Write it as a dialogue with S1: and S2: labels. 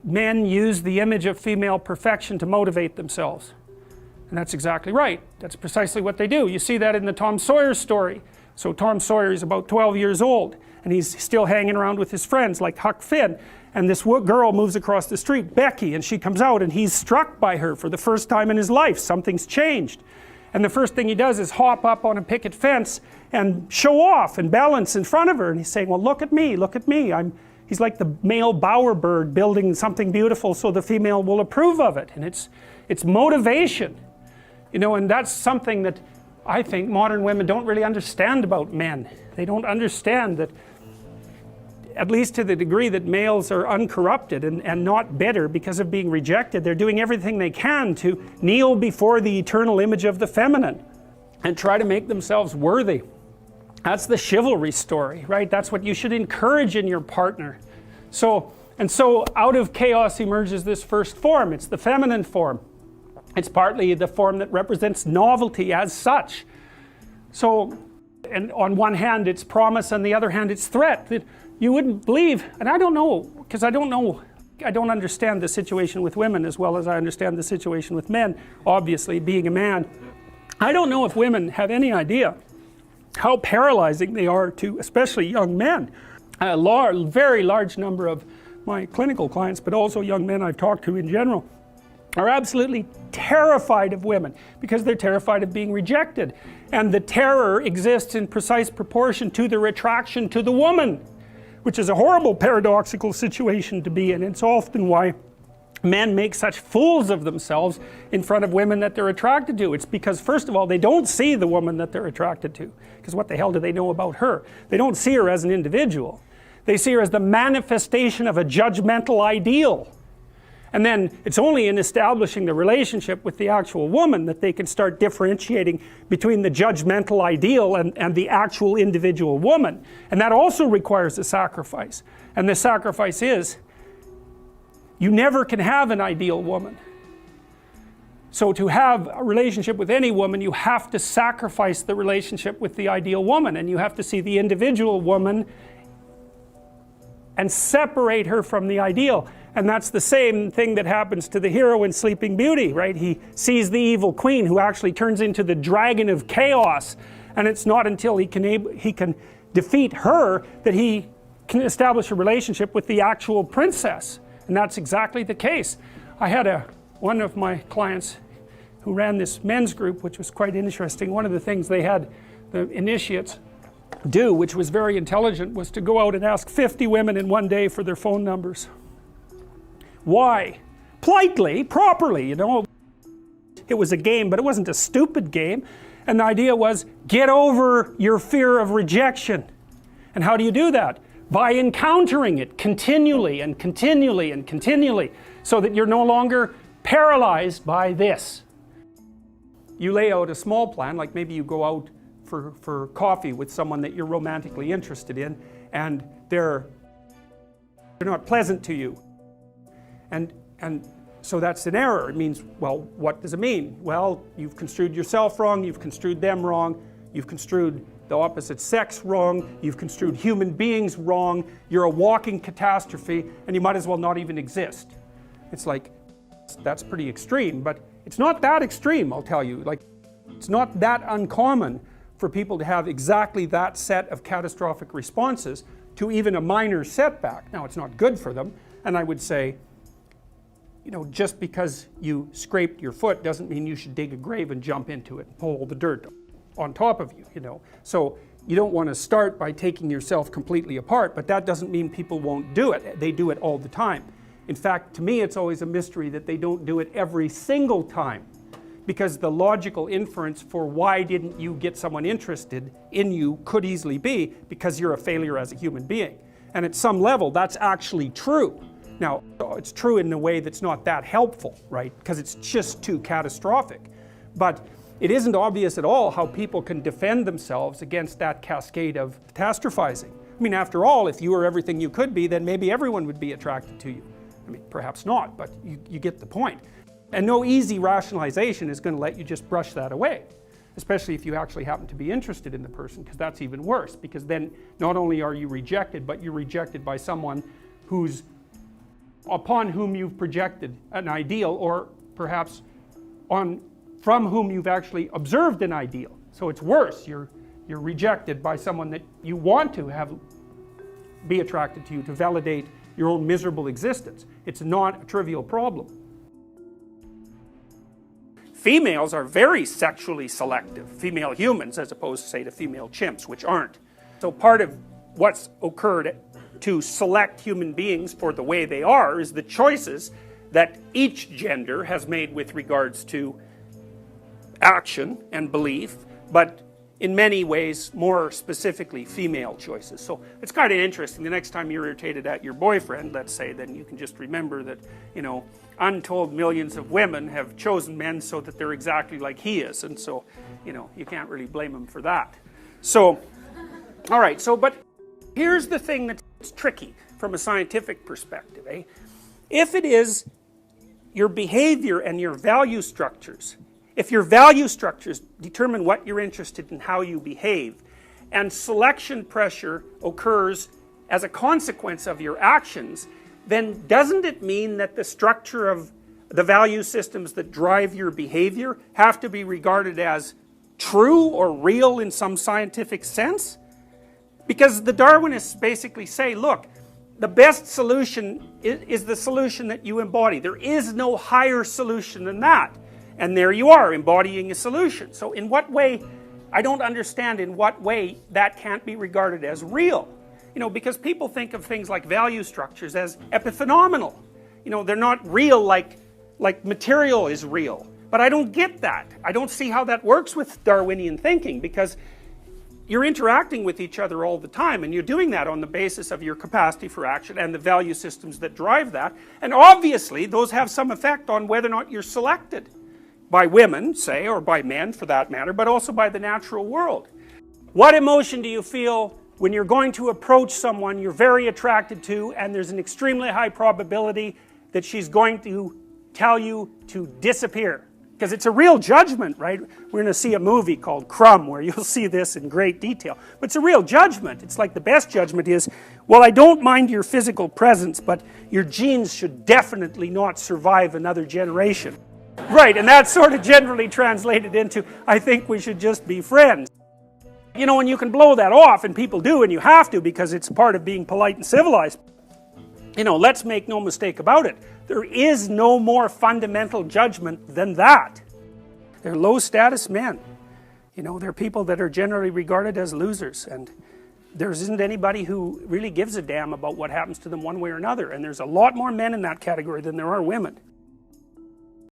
S1: men use the image of female perfection to motivate themselves. And that's exactly right. That's precisely what they do. You see that in the Tom Sawyer story. So Tom Sawyer is about 12 years old, and he's still hanging around with his friends like Huck Finn. And this girl moves across the street, Becky, and she comes out, and he's struck by her for the first time in his life. Something's changed. And the first thing he does is hop up on a picket fence and show off and balance in front of her. And he's saying, well, look at me, look at me. He's like the male bowerbird building something beautiful so the female will approve of it. And it's motivation. You know, and that's something that I think modern women don't really understand about men. They don't understand that, at least to the degree that males are uncorrupted and not bitter because of being rejected, they're doing everything they can to kneel before the eternal image of the feminine and try to make themselves worthy. That's the chivalry story, right? That's what you should encourage in your partner. So out of chaos emerges this first form. It's the feminine form. It's partly the form that represents novelty as such. So, and on one hand it's promise, on the other hand it's threat. That you wouldn't believe, and I don't know, because I don't understand the situation with women as well as I understand the situation with men, obviously, being a man. I don't know if women have any idea how paralyzing they are to especially young men. A very large number of my clinical clients, but also young men I've talked to in general, are absolutely terrified of women because they're terrified of being rejected. And the terror exists in precise proportion to the attraction to the woman, which is a horrible paradoxical situation to be in. It's often why men make such fools of themselves in front of women that they're attracted to. It's because, first of all, they don't see the woman that they're attracted to, because what the hell do they know about her? They don't see her as an individual. They see her as the manifestation of a judgmental ideal. And then it's only in establishing the relationship with the actual woman that they can start differentiating between the judgmental ideal and the actual individual woman. And that also requires a sacrifice. And the sacrifice is, you never can have an ideal woman. So to have a relationship with any woman, you have to sacrifice the relationship with the ideal woman, and you have to see the individual woman and separate her from the ideal. And that's the same thing that happens to the hero in Sleeping Beauty, right? He sees the evil queen who actually turns into the dragon of chaos, and it's not until he can defeat her that he can establish a relationship with the actual princess. And that's exactly the case. I had one of my clients who ran this men's group, which was quite interesting. One of the things they had the initiates do, which was very intelligent, was to go out and ask 50 women in one day for their phone numbers. Why? Politely, properly, you know. It was a game, but it wasn't a stupid game. And the idea was, get over your fear of rejection. And how do you do that? By encountering it continually and continually and continually, so that you're no longer paralyzed by this. You lay out a small plan, like maybe you go out for coffee with someone that you're romantically interested in, and they're not pleasant to you. And so that's an error. It means, well, what does it mean? Well, you've construed yourself wrong, you've construed them wrong, you've construed the opposite sex wrong, you've construed human beings wrong, you're a walking catastrophe, and you might as well not even exist. It's like, that's pretty extreme, but it's not that extreme, I'll tell you. Like, it's not that uncommon for people to have exactly that set of catastrophic responses to even a minor setback. Now, it's not good for them, and I would say, you know, just because you scraped your foot doesn't mean you should dig a grave and jump into it and pull all the dirt on top of you, you know. So you don't want to start by taking yourself completely apart, but that doesn't mean people won't do it. They do it all the time. In fact, to me, it's always a mystery that they don't do it every single time, because the logical inference for why didn't you get someone interested in you could easily be because you're a failure as a human being. And at some level, that's actually true. Now, it's true in a way that's not that helpful, right? Because it's just too catastrophic. But it isn't obvious at all how people can defend themselves against that cascade of catastrophizing. I mean, after all, if you were everything you could be, then maybe everyone would be attracted to you. I mean, perhaps not, but you get the point. And no easy rationalization is going to let you just brush that away, especially if you actually happen to be interested in the person, because that's even worse, because then not only are you rejected, but you're rejected by someone who's upon whom you've projected an ideal, or perhaps from whom you've actually observed an ideal. So it's worse. You're rejected by someone that you want to have be attracted to you to validate your own miserable existence. It's not a trivial problem. Females are very sexually selective, female humans, as opposed to, say, to female chimps, which aren't. So part of what's occurred to select human beings for the way they are is the choices that each gender has made with regards to action and belief, but in many ways more specifically female choices. So it's kind of interesting. The next time you're irritated at your boyfriend, let's say, then you can just remember that, you know, untold millions of women have chosen men so that they're exactly like he is, and so, you know, you can't really blame him for that. So, all right, so, but here's the thing that's tricky from a scientific perspective, eh? If it is your behavior and your value structures, if your value structures determine what you're interested in, how you behave, and selection pressure occurs as a consequence of your actions, then doesn't it mean that the structure of the value systems that drive your behavior have to be regarded as true or real in some scientific sense? Because the Darwinists basically say, look, the best solution is the solution that you embody. There is no higher solution than that. And there you are, embodying a solution. So in what way, I don't understand in what way that can't be regarded as real. You know, because people think of things like value structures as epiphenomenal. You know, they're not real like material is real. But I don't get that. I don't see how that works with Darwinian thinking, because you're interacting with each other all the time, and you're doing that on the basis of your capacity for action and the value systems that drive that. And obviously, those have some effect on whether or not you're selected. By women, say, or by men for that matter, but also by the natural world. What emotion do you feel when you're going to approach someone you're very attracted to, and there's an extremely high probability that she's going to tell you to disappear? Because it's a real judgment, right? We're going to see a movie called Crumb where you'll see this in great detail. But it's a real judgment. It's like the best judgment is, well, I don't mind your physical presence, but your genes should definitely not survive another generation. Right, and that's sort of generally translated into, I think we should just be friends. You know, and you can blow that off, and people do, and you have to, because it's part of being polite and civilized. You know, let's make no mistake about it. There is no more fundamental judgment than that. They're low-status men. You know, they're people that are generally regarded as losers, and there isn't anybody who really gives a damn about what happens to them one way or another, and there's a lot more men in that category than there are women.